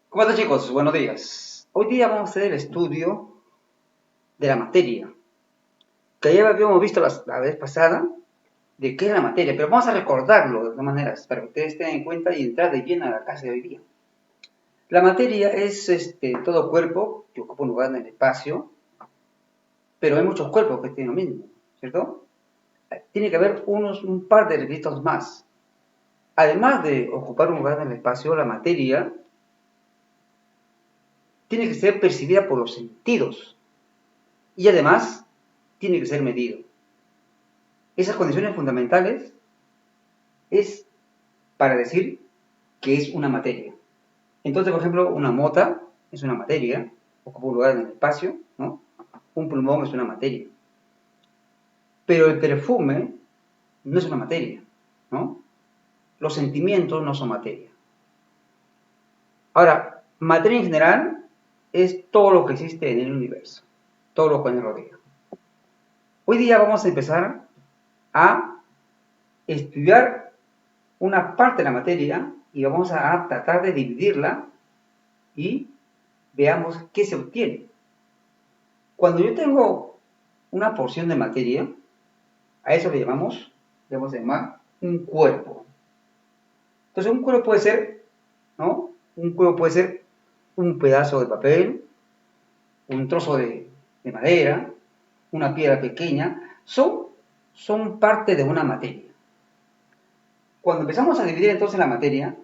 ¿Cómo están, chicos? Buenos días. Hoy día vamos a hacer el estudio de la materia, que ya habíamos visto la vez pasada de qué es la materia, pero vamos a recordarlo de todas maneras para que ustedes tengan en cuenta y entrar de lleno a la clase de hoy día. La materia es todo cuerpo que ocupa un lugar en el espacio, pero hay muchos cuerpos que tienen lo mismo, ¿cierto? Tiene que haber un par de requisitos más. Además de ocupar un lugar en el espacio, la materia tiene que ser percibida por los sentidos y además tiene que ser medido. Esas condiciones fundamentales es para decir que es una materia. Entonces, por ejemplo, una mota es una materia, ocupa un lugar en el espacio, ¿no? Un pulmón es una materia. Pero el perfume no es una materia, ¿no? Los sentimientos no son materia. Ahora, materia en general es todo lo que existe en el universo, todo lo que nos rodea. Hoy día vamos a empezar a estudiar una parte de la materia y vamos a tratar de dividirla y veamos qué se obtiene. Cuando yo tengo una porción de materia, a eso le llamamos, debemos llamar un cuerpo. Entonces un cuerpo puede ser, ¿no? Un cuerpo puede ser un pedazo de papel, un trozo de madera, una piedra pequeña, son parte de una materia. Cuando empezamos a dividir entonces la materia,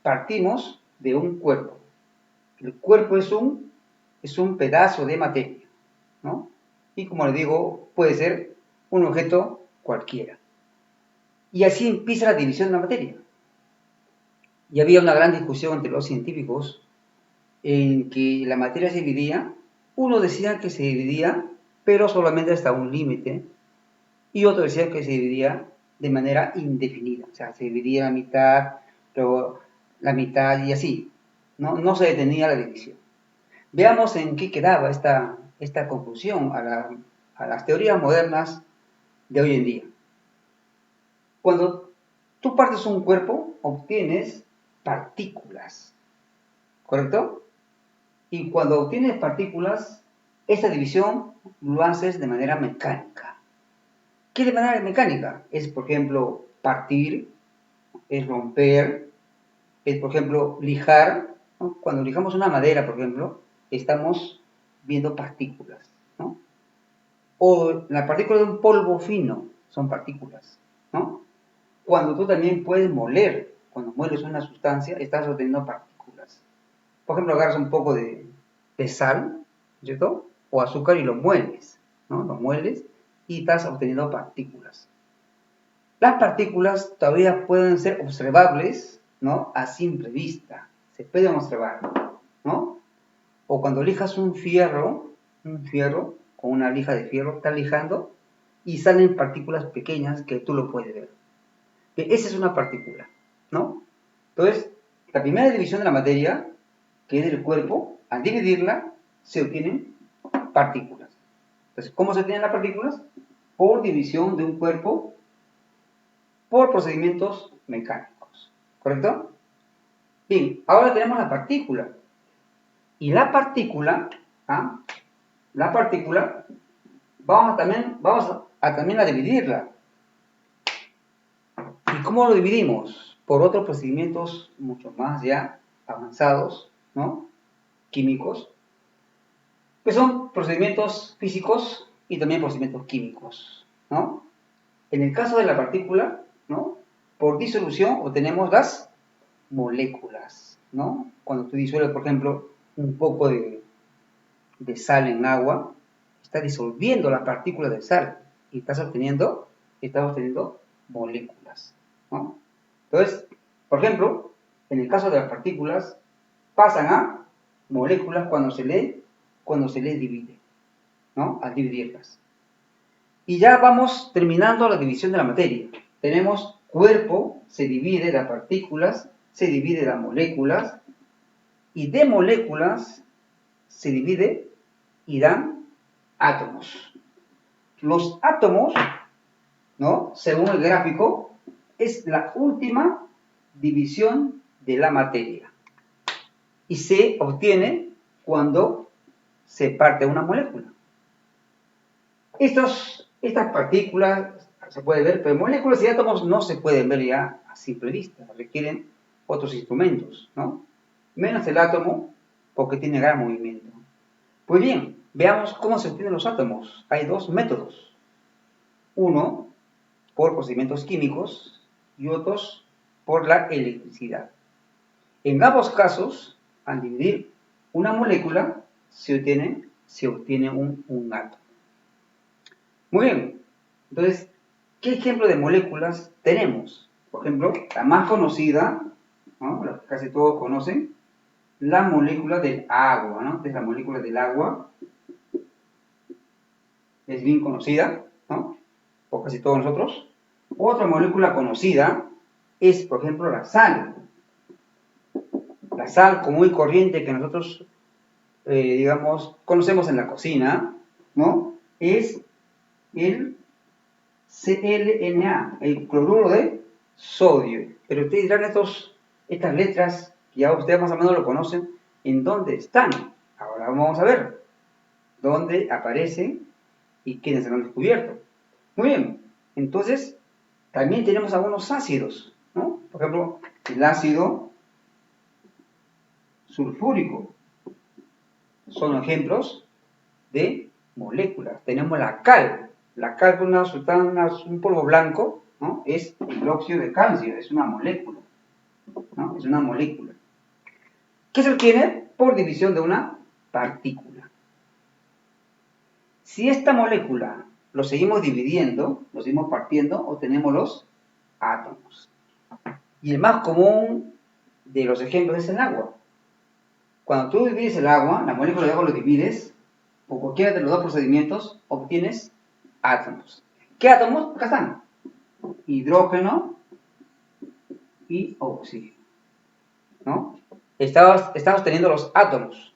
partimos de un cuerpo. El cuerpo es un pedazo de materia, ¿no? Y como les digo, puede ser un objeto cualquiera. Y así empieza la división de la materia. Y había una gran discusión entre los científicos en que la materia se dividía. Uno decía que se dividía, pero solamente hasta un límite, y otro decía que se dividía de manera indefinida. O sea, se dividía la mitad, luego la mitad y así. No se detenía la división. Veamos en qué quedaba esta conclusión a las teorías modernas de hoy en día. Cuando tú partes un cuerpo, obtienes partículas, ¿correcto? Y cuando obtienes partículas, esta división lo haces de manera mecánica. ¿Qué de manera mecánica? Es, por ejemplo, partir, es romper, es, por ejemplo, lijar, ¿no? Cuando lijamos una madera, por ejemplo, estamos viendo partículas, ¿no? O la partícula de un polvo fino son partículas, ¿no? Cuando tú también puedes moler, cuando mueles una sustancia, estás obteniendo partículas. Por ejemplo, agarras un poco de sal, ¿cierto? O azúcar y lo mueles, ¿no? Lo mueles y estás obteniendo partículas. Las partículas todavía pueden ser observables, ¿no? A simple vista, se pueden observar, ¿no? O cuando lijas un fierro con una lija de fierro, estás lijando y salen partículas pequeñas que tú lo puedes ver. Esa es una partícula, ¿no? Entonces, la primera división de la materia, que es el cuerpo, al dividirla, se obtienen partículas. Entonces, ¿cómo se obtienen las partículas? Por división de un cuerpo por procedimientos mecánicos, ¿correcto? Bien, ahora tenemos la partícula. Y la partícula, ¿ah? La partícula, vamos a también a dividirla. ¿Y cómo lo dividimos? Por otros procedimientos mucho más ya avanzados, ¿no? Químicos, que son procedimientos físicos y también procedimientos químicos, ¿no? En el caso de la partícula, ¿no? Por disolución obtenemos las moléculas, ¿no? Cuando tú disuelves, por ejemplo, un poco de sal en agua, está disolviendo las partículas de sal y estás obteniendo moléculas, ¿no? Entonces, por ejemplo, en el caso de las partículas, pasan a moléculas cuando se les divide, ¿no? Al dividirlas. Y ya vamos terminando la división de la materia. Tenemos cuerpo, se divide las partículas, se divide las moléculas, y de moléculas se divide y dan átomos. Los átomos, ¿no? Según el gráfico, es la última división de la materia. y se obtiene cuando se parte una molécula. Estas partículas se pueden ver, pero moléculas y átomos no se pueden ver ya a simple vista, requieren otros instrumentos, ¿no? Menos el átomo, porque tiene gran movimiento. Pues bien, veamos cómo se obtienen los átomos. Hay dos métodos. Uno, por procedimientos químicos y otros por la electricidad. En ambos casos, al dividir una molécula, se obtiene un átomo. Muy bien, entonces, ¿qué ejemplo de moléculas tenemos? Por ejemplo, la más conocida, ¿no?, la que casi todos conocen, la molécula del agua, ¿no? Entonces, la molécula del agua es bien conocida, ¿no?, por casi todos nosotros. Otra molécula conocida es, por ejemplo, la sal. La sal común y corriente que nosotros, digamos, conocemos en la cocina, ¿no?, es el ClNa, el cloruro de sodio. Pero ustedes dirán estas letras, que ya ustedes más o menos lo conocen, ¿en dónde están? Ahora vamos a ver dónde aparecen y quiénes se lo han descubierto. Muy bien, entonces también tenemos algunos ácidos, ¿no? Por ejemplo, el ácido sulfúrico. Son ejemplos de moléculas. Tenemos la cal. La cal es un polvo blanco, ¿no? Es el óxido de calcio, es una molécula, ¿no? Es una molécula. ¿Qué se obtiene? Por división de una partícula. Si esta molécula lo seguimos dividiendo, lo seguimos partiendo, obtenemos los átomos. Y el más común de los ejemplos es el agua. Cuando tú divides el agua, la molécula de agua lo divides, por cualquiera de los dos procedimientos, obtienes átomos. ¿Qué átomos? Acá están. Hidrógeno y oxígeno, ¿no? Estamos teniendo los átomos.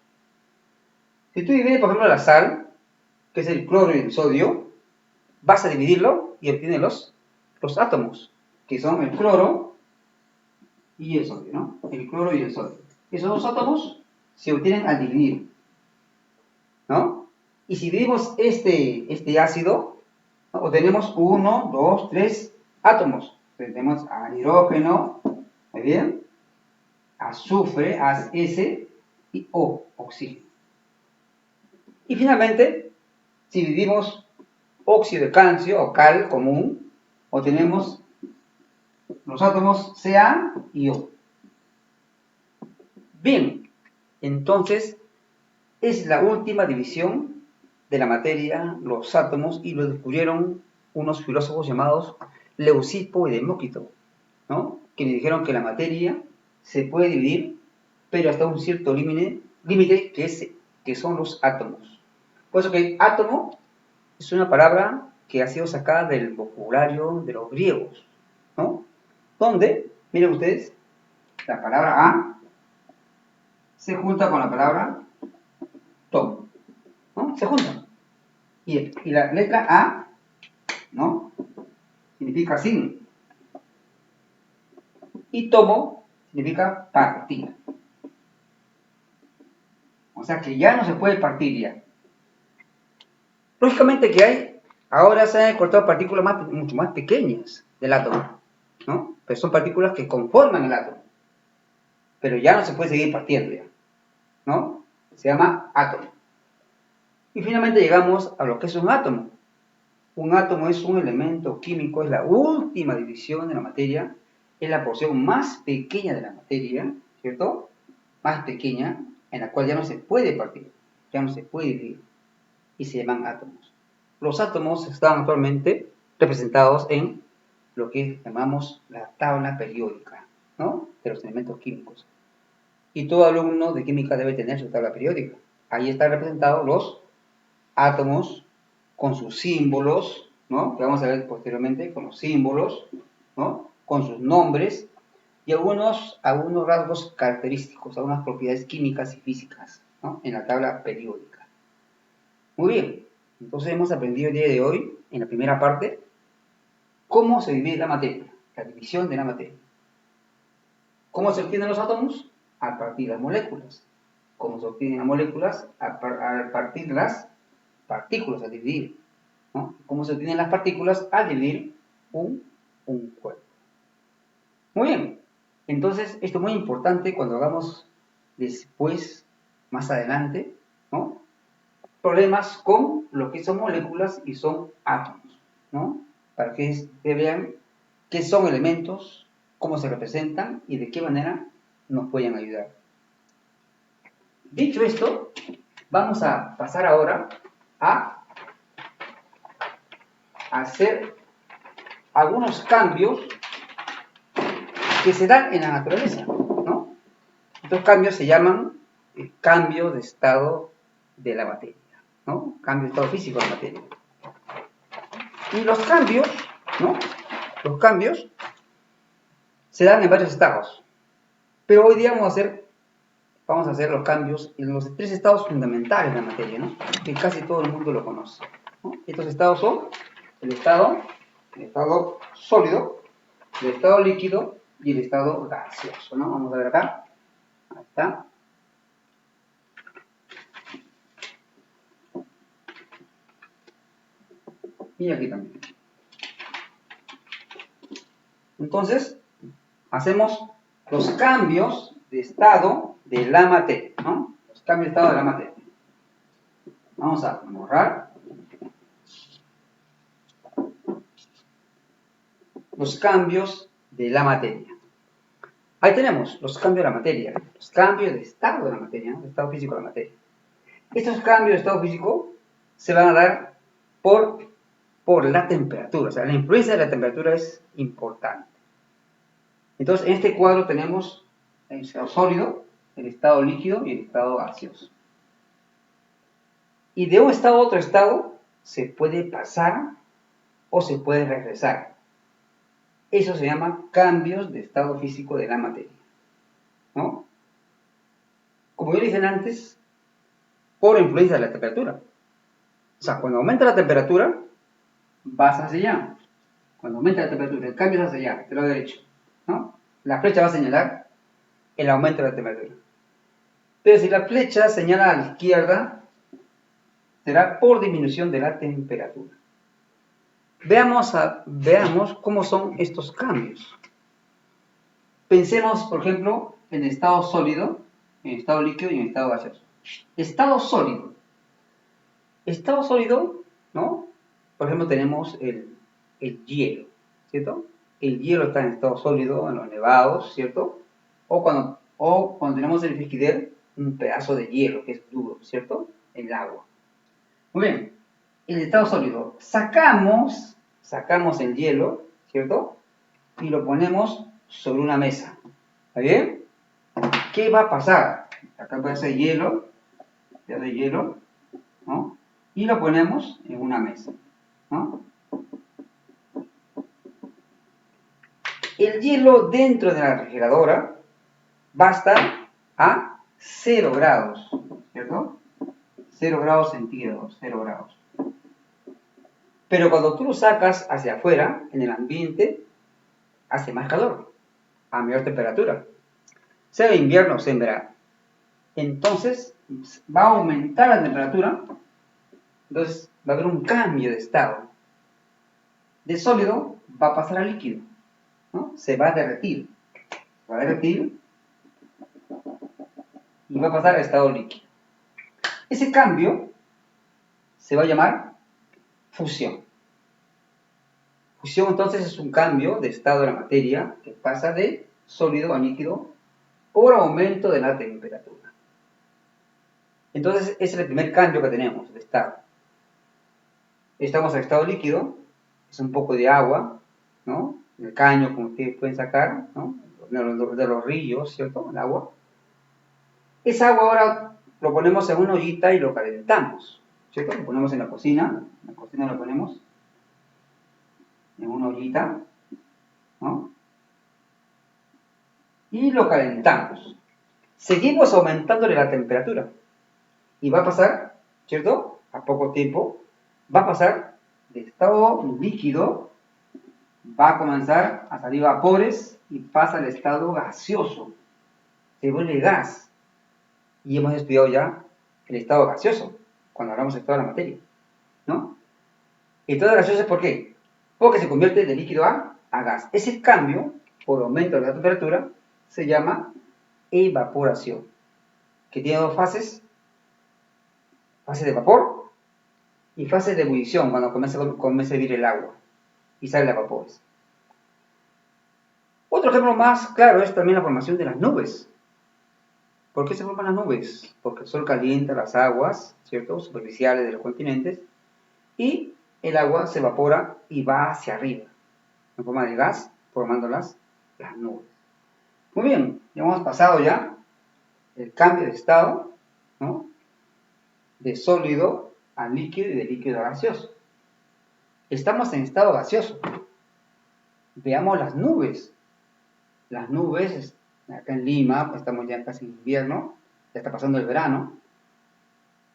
Si tú divides, por ejemplo, la sal, que es el cloro y el sodio, vas a dividirlo y obtienes los átomos, que son el cloro y el sodio, ¿no? El cloro y el sodio. Esos dos átomos se obtienen al dividir, ¿no? Y si dividimos este ácido, ¿no?, obtenemos 1, 2, 3 átomos. Tenemos hidrógeno, ¿muy bien?, azufre, S, y O, oxígeno. Y finalmente, si dividimos óxido de calcio o cal común, obtenemos los átomos Ca y O. Bien, entonces es la última división de la materia, los átomos, y lo descubrieron unos filósofos llamados Leucipo y Demócrito, ¿no?, que le dijeron que la materia se puede dividir, pero hasta un cierto límite que son los átomos. Por eso que átomo es una palabra que ha sido sacada del vocabulario de los griegos, ¿no?, donde, miren ustedes, la palabra A se junta con la palabra tomo, ¿no? Se juntan. Y la letra A, ¿no?, significa sin. Y tomo significa partir. O sea que ya no se puede partir ya. Lógicamente que ahora se han encontrado partículas mucho más pequeñas del átomo, ¿no? Pero son partículas que conforman el átomo. Pero ya no se puede seguir partiendo ya, ¿no? Se llama átomo. Y finalmente llegamos a lo que es un átomo. Un átomo es un elemento químico, es la última división de la materia, es la porción más pequeña de la materia, ¿cierto? Más pequeña, en la cual ya no se puede partir, ya no se puede dividir, y se llaman átomos. Los átomos están actualmente representados en lo que llamamos la tabla periódica, ¿no?, de los elementos químicos. Y todo alumno de química debe tener su tabla periódica. Ahí están representados los átomos con sus símbolos, ¿no?, que vamos a ver posteriormente, con los símbolos, ¿no?, con sus nombres y algunos rasgos característicos, algunas propiedades químicas y físicas, ¿no?, en la tabla periódica. Muy bien, entonces hemos aprendido el día de hoy, en la primera parte, cómo se divide la materia, la división de la materia. ¿Cómo se obtienen los átomos? al partir las moléculas. ¿Cómo se obtienen las moléculas? Al partir las partículas, al dividir. ¿No? ¿Cómo se obtienen las partículas? Al dividir un cuerpo. Muy bien. Entonces, esto es muy importante cuando hagamos después, más adelante, ¿no? Problemas con lo que son moléculas y son átomos, ¿no? Para que vean qué son elementos, cómo se representan y de qué manera nos pueden ayudar. Dicho esto, vamos a pasar ahora a hacer algunos cambios que se dan en la naturaleza, ¿no? Estos cambios se llaman cambio de estado de la materia, ¿no? Cambio de estado físico de la materia. Y los cambios, ¿no? Los cambios se dan en varios estados. Pero hoy día vamos a hacer los cambios en los 3 estados fundamentales de la materia, ¿no? Que casi todo el mundo lo conoce, ¿no? Estos estados son el estado sólido, el estado líquido y el estado gaseoso, ¿no? Vamos a ver acá. Ahí está. Y aquí también. Entonces, hacemos los cambios de estado de la materia, ¿no? Los cambios de estado de la materia. Vamos a borrar los cambios de la materia. Ahí tenemos los cambios de la materia, los cambios de estado de la materia, ¿no? De estado físico de la materia. Estos cambios de estado físico se van a dar por la temperatura, o sea, la influencia de la temperatura es importante. Entonces, en este cuadro tenemos el estado sólido, el estado líquido y el estado gaseoso. Y de un estado a otro estado se puede pasar o se puede regresar. Eso se llama cambios de estado físico de la materia, ¿no? Como yo dije antes, por influencia de la temperatura. O sea, cuando aumenta la temperatura, vas hacia allá. Cuando aumenta la temperatura, el cambio es hacia allá, del lado derecho, ¿no? La flecha va a señalar el aumento de la temperatura. Pero si la flecha señala a la izquierda, será por disminución de la temperatura. Veamos cómo son estos cambios. Pensemos, por ejemplo, en estado sólido, en estado líquido y en estado gaseoso. Estado sólido. Estado sólido, ¿no? Por ejemplo, tenemos el hielo, ¿cierto? El hielo está en estado sólido, en los nevados, ¿cierto? O cuando tenemos el frigider, un pedazo de hielo que es duro, ¿cierto? El agua. Muy bien, el estado sólido. Sacamos el hielo, ¿cierto? Y lo ponemos sobre una mesa. ¿Está bien? ¿Qué va a pasar? Acá aparece hielo, ¿no? Y lo ponemos en una mesa, ¿no? El hielo dentro de la refrigeradora va a estar a 0 grados, ¿cierto? 0 grados centígrados, 0 grados. Pero cuando tú lo sacas hacia afuera, en el ambiente, hace más calor, a mayor temperatura, sea en invierno o sea en verano. Entonces, va a aumentar la temperatura, entonces va a haber un cambio de estado. De sólido va a pasar a líquido, ¿no? Se va a derretir y va a pasar a estado líquido. Ese cambio se va a llamar fusión. Fusión entonces es un cambio de estado de la materia que pasa de sólido a líquido por aumento de la temperatura. Entonces ese es el primer cambio que tenemos de estado. Estamos en estado líquido, es un poco de agua, ¿no? El caño, como ustedes pueden sacar, ¿no? De los ríos, ¿cierto? El agua. Esa agua ahora lo ponemos en una ollita y lo calentamos, ¿cierto? Lo ponemos en la cocina lo ponemos en una ollita, ¿no? Y lo calentamos. Seguimos aumentándole la temperatura y va a pasar, ¿cierto? A poco tiempo, va a pasar de estado líquido, va a comenzar a salir vapores y pasa al estado gaseoso. se vuelve gas. Y hemos estudiado ya el estado gaseoso, cuando hablamos de toda la materia, ¿no? El estado gaseoso, ¿por qué? Porque se convierte de líquido a gas. Ese cambio, por aumento de la temperatura, se llama evaporación, que tiene dos fases: fase de vapor y fase de ebullición, cuando comienza a hervir el agua y salen las vapores. Otro ejemplo más claro es también la formación de las nubes. ¿Por qué se forman las nubes? Porque el sol calienta las aguas, ¿cierto?, superficiales de los continentes, y el agua se evapora y va hacia arriba, en forma de gas, formando las nubes. Muy bien, ya hemos pasado ya el cambio de estado, ¿no?, de sólido a líquido y de líquido a gaseoso. Estamos en estado gaseoso. Veamos las nubes. Las nubes, acá en Lima, estamos ya casi en invierno, ya está pasando el verano,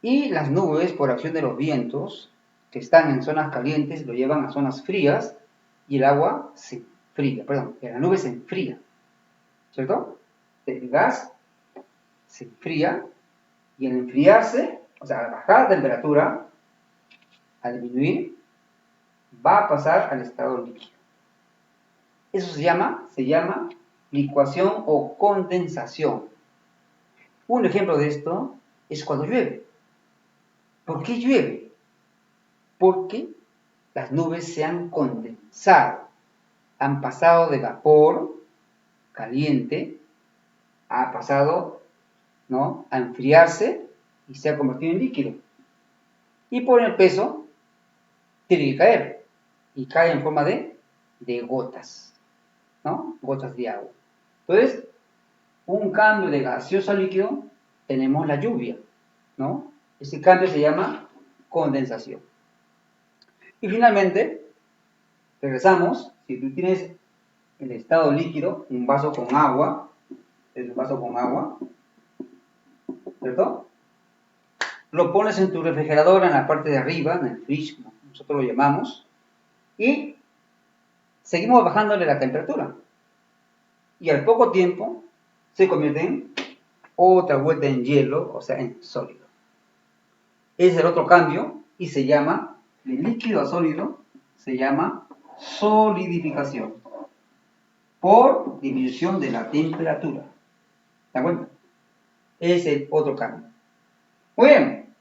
y las nubes, por acción de los vientos, que están en zonas calientes, lo llevan a zonas frías, y el agua se enfría, perdón, la nube se enfría, ¿cierto? El gas se enfría, y al enfriarse, o sea, al bajar la temperatura, al disminuir, va a pasar al estado líquido. Eso se llama licuación o condensación. Un ejemplo de esto es cuando llueve. ¿Por qué llueve? Porque las nubes se han condensado, han pasado de vapor caliente, ha pasado, ¿no?, a enfriarse y se ha convertido en líquido. Y por el peso tiene que caer, y cae en forma de gotas, ¿no?, gotas de agua. Entonces, un cambio de gaseoso a líquido, tenemos la lluvia, ¿no? Ese cambio se llama condensación. Y finalmente, regresamos. Si tú tienes el estado líquido, un vaso con agua, es un vaso con agua, ¿cierto? Lo pones en tu refrigerador en la parte de arriba, en el fridge, como nosotros lo llamamos, y seguimos bajándole la temperatura. Y al poco tiempo se convierte en otra vuelta en hielo, o sea, en sólido. Es el otro cambio y se llama, de líquido a sólido, se llama solidificación por disminución de la temperatura. ¿Te das cuenta? Es el otro cambio. Muy bien,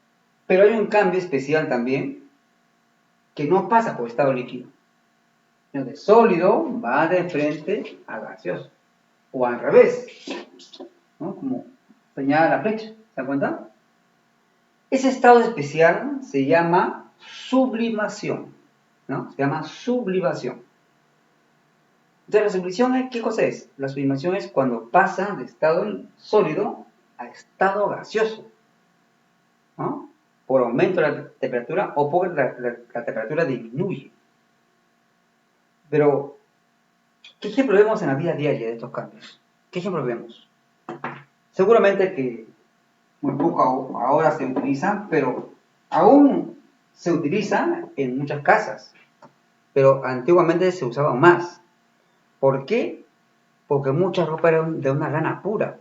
pero hay un cambio especial también que no pasa por estado líquido. De sólido va de frente a gaseoso, o al revés, ¿no?, como señala la flecha. ¿Se dan cuenta? Ese estado especial se llama sublimación, ¿no? Se llama sublimación. Entonces, la sublimación, ¿qué cosa es? La sublimación es cuando pasa de estado sólido a estado gaseoso, ¿no?, por aumento de la temperatura o porque la temperatura disminuye. Pero, ¿qué ejemplo vemos en la vida diaria de estos cambios? ¿Qué ejemplo vemos? Seguramente que muy poco ahora se utiliza, pero aún se utiliza en muchas casas. Pero antiguamente se usaba más. ¿Por qué? Porque mucha ropa era de una lana pura.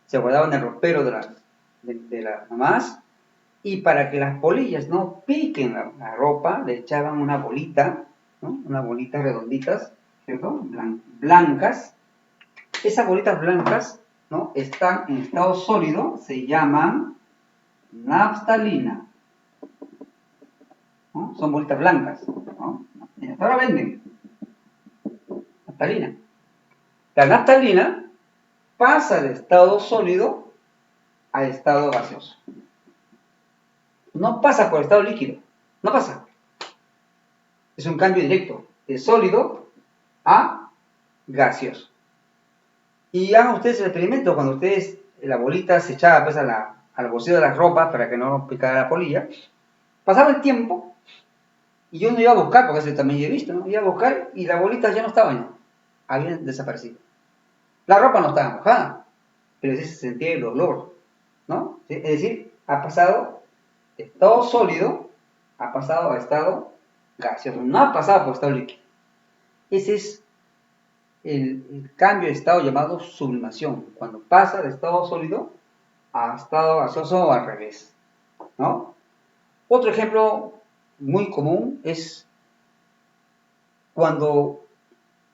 Se guardaba en el ropero de las mamás, y para que las polillas no piquen la ropa, le echaban una bolita, ¿no?, unas bolitas redonditas, ¿cierto?, blancas. Esas bolitas blancas, ¿no?, están en estado sólido, se llaman naftalina, ¿no? Son bolitas blancas, ¿no? Ahora venden naftalina. La naftalina pasa de estado sólido a estado gaseoso. No pasa por estado líquido, no pasa. Es un cambio directo, de sólido a gaseoso. Y hagan ustedes el experimento, cuando ustedes, la bolita se echaba pues al bolsillo de las ropas para que no picara la polilla. Pasaba el tiempo y yo no iba a buscar, porque eso también he visto, ¿no? Iba a buscar y las bolitas ya no estaban, ya habían desaparecido. La ropa no estaba mojada, pero sí se sentía el olor, ¿no? Es decir, ha pasado de estado sólido, ha pasado a estado gaseoso, no ha pasado por estado líquido. Ese es el cambio de estado llamado sublimación, cuando pasa de estado sólido a estado gaseoso o al revés, ¿no? Otro ejemplo muy común es cuando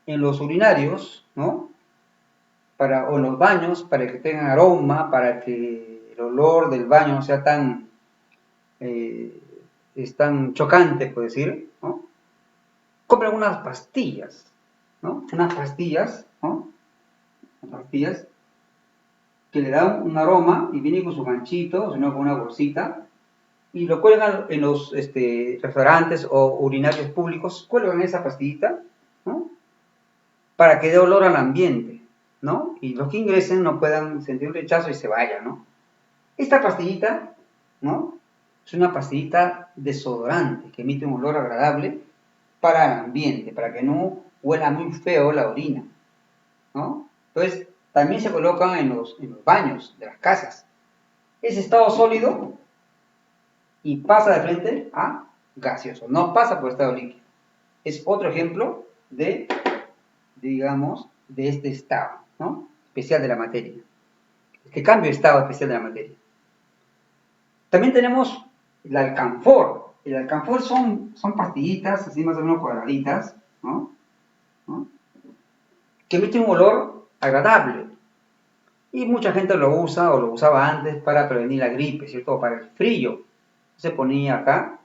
en los urinarios, ¿no? O en los baños, para que tengan aroma, para que el olor del baño no sea eh, tan chocante, por decir, ¿no? Compran unas pastillas, ¿no? Unas pastillas, ¿no? Unas pastillas que le dan un aroma y viene con su ganchito, sino con una bolsita, y lo cuelgan en los restaurantes o urinarios públicos, cuelgan esa pastillita, ¿no? Para que dé olor al ambiente, ¿no? Y los que ingresen no puedan sentir un rechazo y se vayan, ¿no? Esta pastillita, ¿no? Es una pastillita desodorante que emite un olor agradable para el ambiente, para que no huela muy feo la orina, ¿no? Entonces, también se colocan en los baños de las casas. Es estado sólido y pasa de frente a gaseoso, no pasa por estado líquido. Es otro ejemplo digamos, de este estado, ¿no? Especial de la materia. Este cambio de estado especial de la materia. También tenemos el alcanfor. El alcanfor son pastillitas, así más o menos cuadraditas, ¿no? ¿No? Que emiten un olor agradable. Y mucha gente lo usa o lo usaba antes para prevenir la gripe, ¿cierto? O para el frío. Se ponía acá,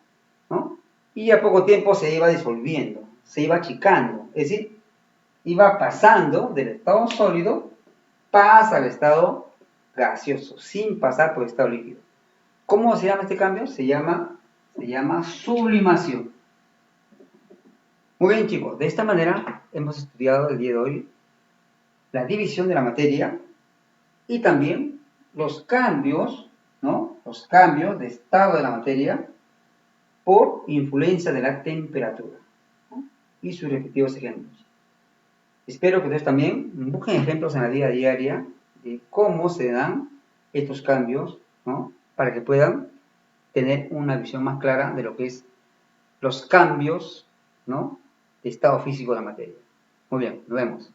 ¿no? Y a poco tiempo se iba disolviendo, se iba achicando. Es decir, iba pasando del estado sólido, pasa al estado gaseoso, sin pasar por el estado líquido. ¿Cómo se llama este cambio? Se llama sublimación. Muy bien, chicos, de esta manera hemos estudiado el día de hoy la división de la materia y también los cambios, ¿no? Los cambios de estado de la materia por influencia de la temperatura, ¿no? Y sus respectivos ejemplos. Espero que ustedes también busquen ejemplos en la vida diaria de cómo se dan estos cambios, ¿no? Para que puedan tener una visión más clara de lo que es los cambios, ¿no? De estado físico de la materia. Muy bien, nos vemos.